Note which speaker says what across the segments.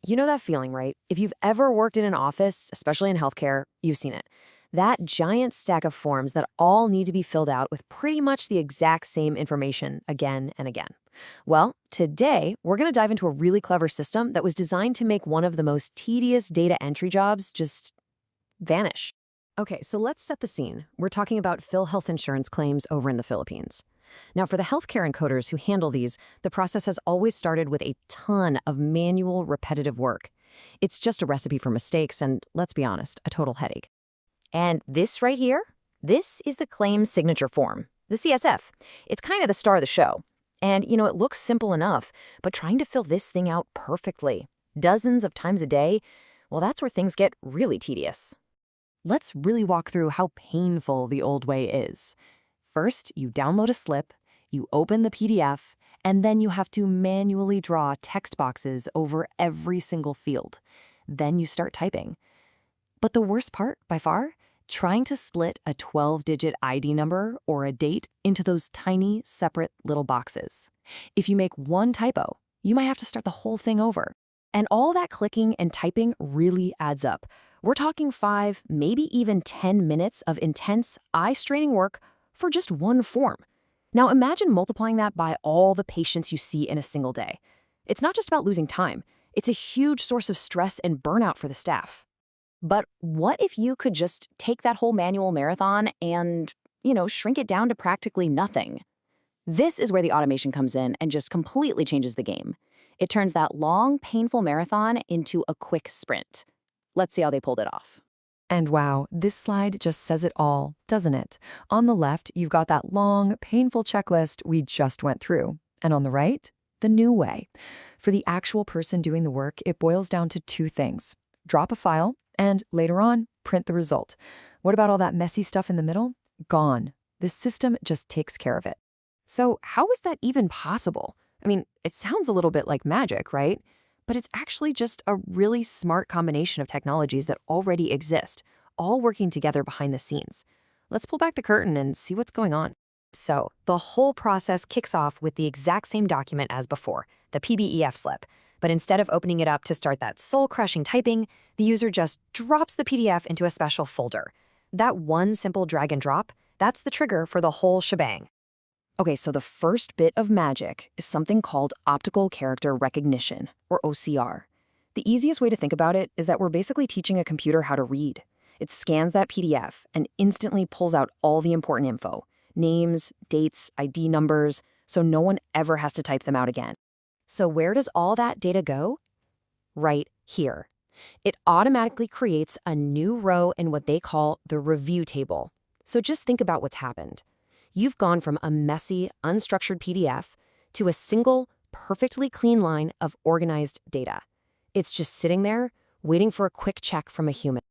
Speaker 1: You know that feeling, right? If you've ever worked in an office, especially in healthcare, you've seen it. That giant stack of forms that all need to be filled out with pretty much the exact same information again and again. Well, today we're going to dive into a really clever system that was designed to make one of the most tedious data entry jobs just vanish. Okay, so let's set the scene. We're talking about health insurance claims over in the Philippines. Now, for the healthcare encoders who handle these, the process has always started with a ton of manual, repetitive work. It's just a recipe for mistakes and, let's be honest, a total headache. And this right here, this is the claim signature form, the CSF. It's kind of the star of the show. And, it looks simple enough, but trying to fill this thing out perfectly, dozens of times a day, well, that's where things get really tedious. Let's really walk through how painful the old way is. First, you download a slip, you open the PDF, and then you have to manually draw text boxes over every single field. Then you start typing. But the worst part, by far, trying to split a 12-digit ID number or a date into those tiny, separate little boxes. If you make one typo, you might have to start the whole thing over. And all that clicking and typing really adds up. We're talking 5, maybe even 10 minutes of intense, eye-straining work for just one form. Now imagine multiplying that by all the patients you see in a single day. It's not just about losing time. It's a huge source of stress and burnout for the staff. But what if you could just take that whole manual marathon and, shrink it down to practically nothing? This is where the automation comes in and just completely changes the game. It turns that long, painful marathon into a quick sprint. Let's see how they pulled it off. And wow, this slide just says it all, doesn't it? On the left, you've got that long, painful checklist we just went through. And on the right, the new way. For the actual person doing the work, it boils down to 2 things. Drop a file, and later on, print the result. What about all that messy stuff in the middle? Gone. The system just takes care of it. So how is that even possible? I mean, it sounds a little bit like magic, right? But it's actually just a really smart combination of technologies that already exist, all working together behind the scenes. Let's pull back the curtain and see what's going on. So, the whole process kicks off with the exact same document as before, the PBEF slip. But instead of opening it up to start that soul-crushing typing, the user just drops the PDF into a special folder. That one simple drag and drop, that's the trigger for the whole shebang. Okay, so the first bit of magic is something called optical character recognition, or OCR. The easiest way to think about it is that we're basically teaching a computer how to read. It scans that PDF and instantly pulls out all the important info, names, dates, ID numbers, so no one ever has to type them out again. So where does all that data go? Right here. It automatically creates a new row in what they call the review table. So just think about what's happened. You've gone from a messy, unstructured PDF to a single, perfectly clean line of organized data. It's just sitting there, waiting for a quick check from a human.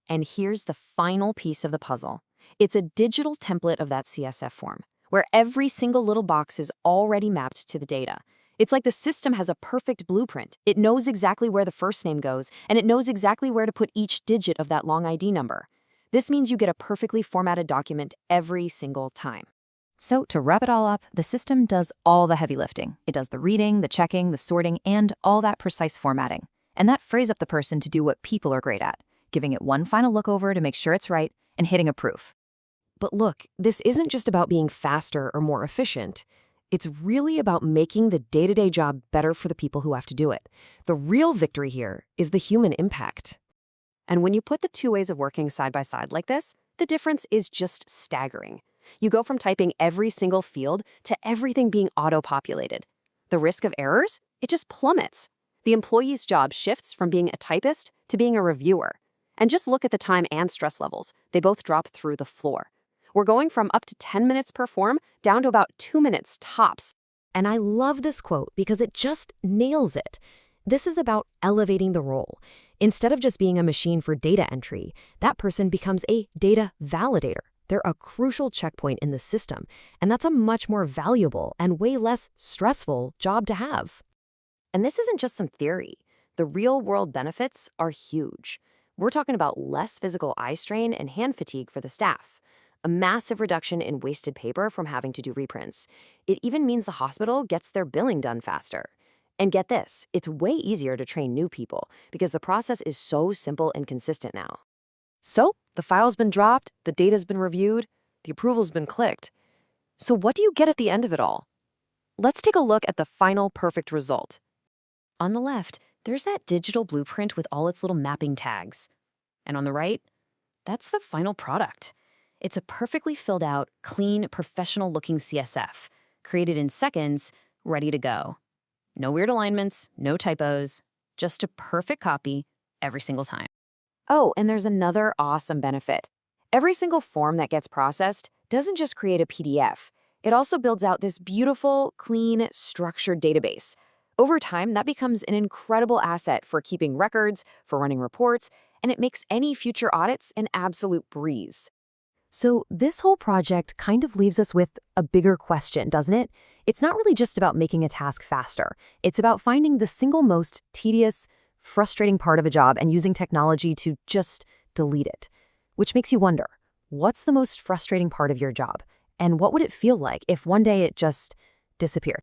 Speaker 1: And here's the final piece of the puzzle. It's a digital template of that CSF form, where every single little box is already mapped to the data. It's like the system has a perfect blueprint. It knows exactly where the first name goes, and it knows exactly where to put each digit of that long ID number. This means you get a perfectly formatted document every single time. So to wrap it all up, the system does all the heavy lifting. It does the reading, the checking, the sorting, and all that precise formatting. And that frees up the person to do what people are great at, giving it one final look over to make sure it's right and hitting approve. But look, this isn't just about being faster or more efficient. It's really about making the day-to-day job better for the people who have to do it. The real victory here is the human impact. And when you put the 2 ways of working side by side like this, the difference is just staggering. You go from typing every single field to everything being auto-populated. The risk of errors? It just plummets. The employee's job shifts from being a typist to being a reviewer. And just look at the time and stress levels. They both drop through the floor. We're going from up to 10 minutes per form down to about 2 minutes tops. And I love this quote because it just nails it. This is about elevating the role. Instead of just being a machine for data entry, that person becomes a data validator. They're a crucial checkpoint in the system, and that's a much more valuable and way less stressful job to have. And this isn't just some theory. The real-world benefits are huge. We're talking about less physical eye strain and hand fatigue for the staff, a massive reduction in wasted paper from having to do reprints. It even means the hospital gets their billing done faster. And get this, it's way easier to train new people because the process is so simple and consistent now. So, the file's been dropped, the data's been reviewed, the approval's been clicked. So what do you get at the end of it all? Let's take a look at the final perfect result. On the left, there's that digital blueprint with all its little mapping tags. And on the right, that's the final product. It's a perfectly filled out, clean, professional-looking CSF, created in seconds, ready to go. No weird alignments, no typos, just a perfect copy every single time. Oh, and there's another awesome benefit. Every single form that gets processed doesn't just create a PDF. It also builds out this beautiful, clean, structured database. Over time, that becomes an incredible asset for keeping records, for running reports, and it makes any future audits an absolute breeze. So this whole project kind of leaves us with a bigger question, doesn't it? It's not really just about making a task faster. It's about finding the single most tedious, frustrating part of a job and using technology to just delete it. Which makes you wonder, what's the most frustrating part of your job? And what would it feel like if one day it just disappeared?